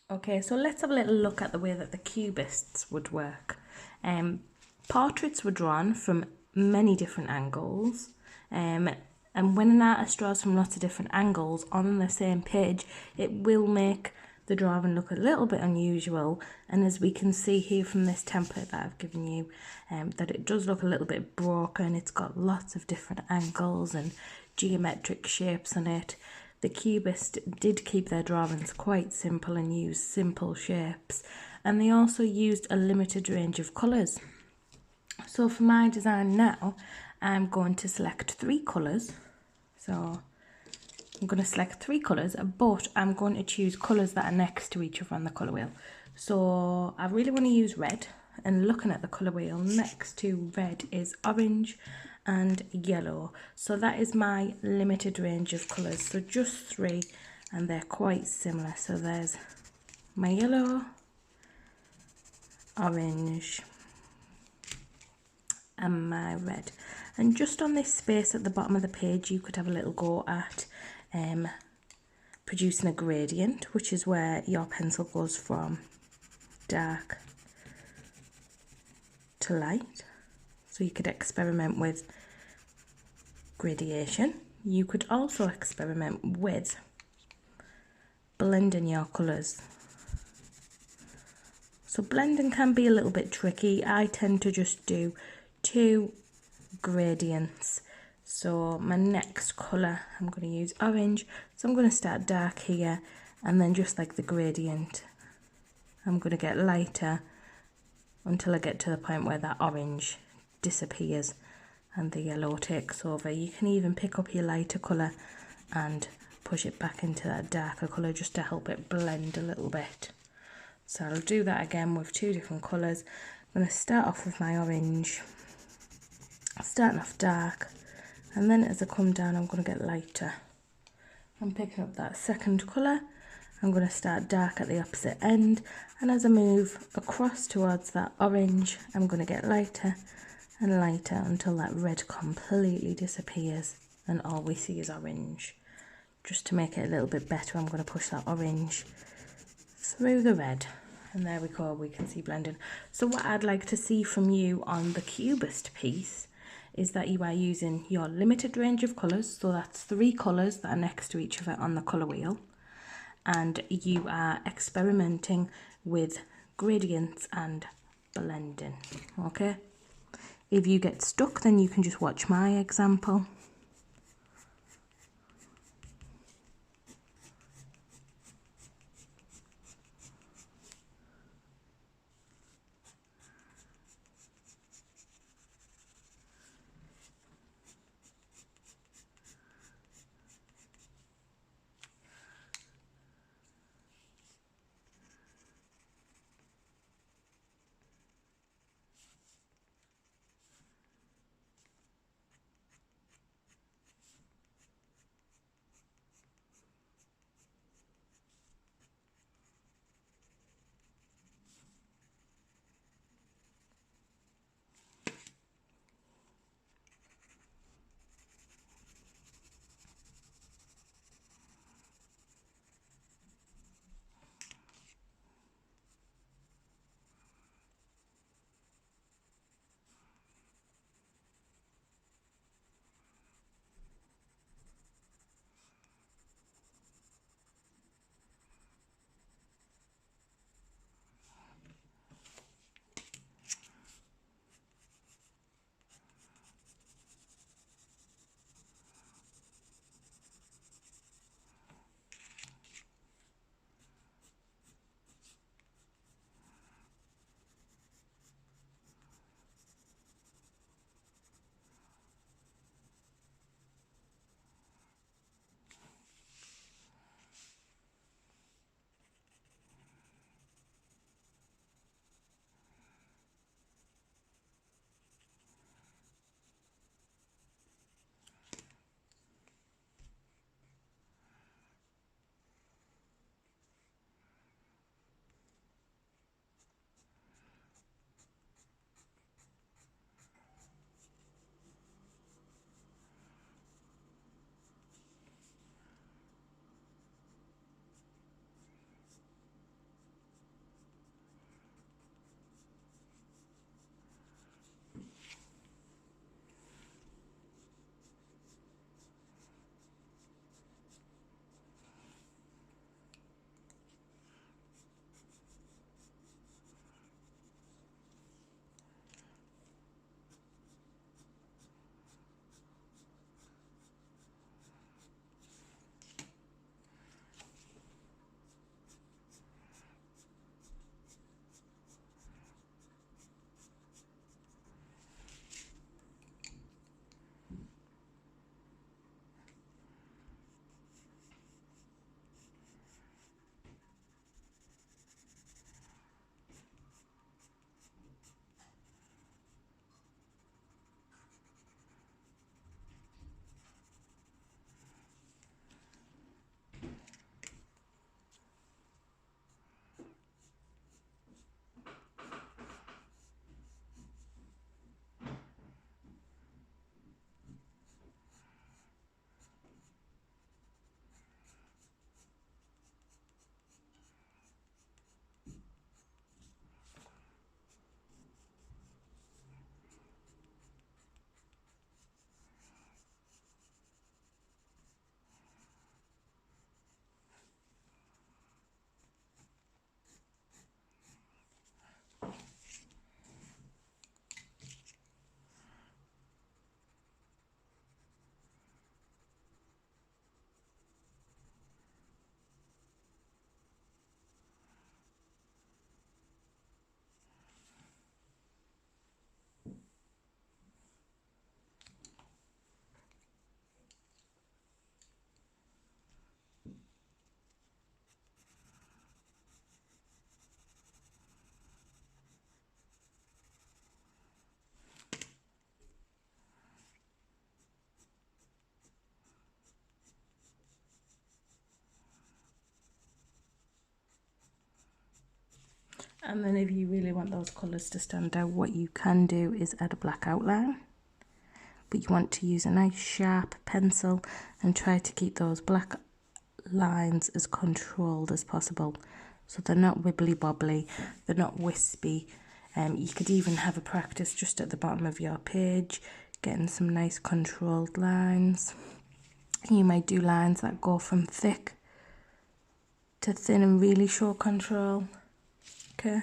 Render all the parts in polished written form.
Okay, so let's have a little look at the way that the cubists would work. Portraits were drawn from many different angles, and when an artist draws from lots of different angles on the same page, it will make the drawing look a little bit unusual. And as we can see here from this template that I've given you, that it does look a little bit broken. It's got lots of different angles and geometric shapes on it. The Cubists did keep their drawings quite simple and used simple shapes, and they also used a limited range of colours. So for my design now, I'm going to select 3 colours. So I'm going to select 3 colours, but I'm going to choose colours that are next to each other on the colour wheel. So I really want to use red, and looking at the colour wheel, next to red is orange and yellow. So that is my limited range of colours. So just 3, and they're quite similar. So there's my yellow, orange, and my red. And just on this space at the bottom of the page, you could have a little go at producing a gradient, which is where your pencil goes from dark to light. So you could experiment with gradation. You could also experiment with blending your colours. So blending can be a little bit tricky. I tend to just do 2 gradients. So my next colour, I'm going to use orange. So I'm going to start dark here, and then just like the gradient, I'm going to get lighter until I get to the point where that orange disappears and the yellow takes over. You can even pick up your lighter colour and push it back into that darker colour just to help it blend a little bit. So I'll do that again with 2 different colours. I'm going to start off with my orange, starting off dark, and then as I come down I'm going to get lighter. I'm picking up that second colour. I'm going to start dark at the opposite end, and as I move across towards that orange, I'm going to get lighter and lighter until that red completely disappears and all we see is orange. Just to make it a little bit better, I'm going to push that orange through the red, and there we go, we can see blending. So what I'd like to see from you on the Cubist piece is that you are using your limited range of colours, so that's 3 colours that are next to each other on the colour wheel, and you are experimenting with gradients and blending. Okay, if you get stuck, then you can just watch my example. And then if you really want those colours to stand out, what you can do is add a black outline. But you want to use a nice sharp pencil and try to keep those black lines as controlled as possible. So they're not wibbly wobbly, they're not wispy. You could even have a practice just at the bottom of your page, getting some nice controlled lines. You might do lines that go from thick to thin and really show control. Okay.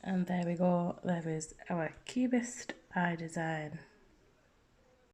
And there we go, there is our Cubist Eye design.